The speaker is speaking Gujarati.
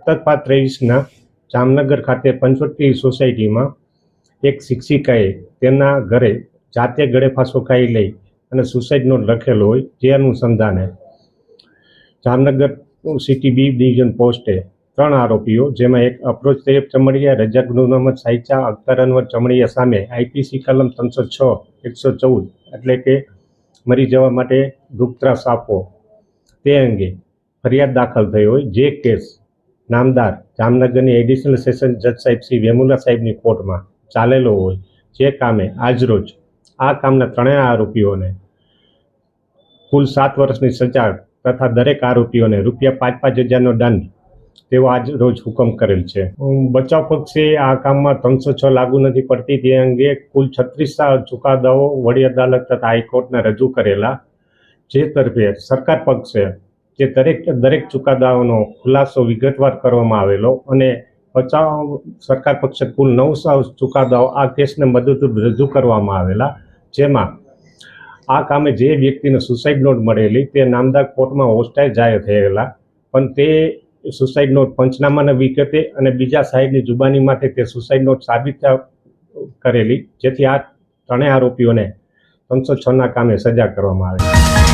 17/5/23 જામનગર ખાતે પંચવટી સોસાયટીમાં એક શિક્ષિકાએ તેના ઘરે જાતે ગળે ફાંસો ખાઈ લઈ અને સુસાઇડ નોટ લખેલો હોય, જે અનુસંધાને જામનગર સિટી બી ડિવિઝન પોસ્ટે 3 આરોપીઓ, જેમાં એક અફરોજ તૈયબ ચમડિયા, રજાક નૂર મોહમ્મદ સાહિચા, અખ્તર અનવર ચમડિયા સામે આઈપીસી કલમ 306/114 એટલે કે મરી જવા માટે દુઃખત્રાસ આપવો તે અંગે ફરિયાદ દાખલ થઈ હોય, જે કેસ નામદાર જામનગરની એડિશનલ સેશન જજ સાહેબ શ્રી વેમુલા સાહેબની કોર્ટમાં ચાલેલો હોય, જે કામે આજરોજ આ કામના 3 આરોપીઓને કુલ 7 વર્ષની સજા તથા દરેક આરોપીઓને ₹5,000-5,000નો દંડ તેવો આજ રોજ હુકમ કરેલ છે. બચાવ પક્ષે આ કામમાં 306 લાગુ નથી પડતી તે અંગે કુલ 36 ચુકાદાઓ વડી અદાલત તથા હાઈકોર્ટને રજૂ કરેલા, જે તરફે સરકાર પક્ષે જે દરેક ચુકાદાઓનો ખુલાસો વિગતવાર કરવામાં આવેલો અને બચાવ સરકાર પક્ષે કુલ 9 ચુકાદાઓ આ કેસને મદદરૂપ રજૂ કરવામાં આવેલા, જેમાં આ કામે જે વ્યક્તિને સુસાઇડ નોટ મળેલી તે નામદાર કોર્ટમાં હોસ્ટાઇલ જાહેર થયેલા, પણ તે સુસાઇડ નોટ પંચનામાના વિગતે અને બીજા સાહેબની જુબાની માટે તે સુસાઇડ નોટ સાબિત કરેલી, જેથી આ 3 આરોપીઓને 306ના કામે સજા કરવામાં આવે.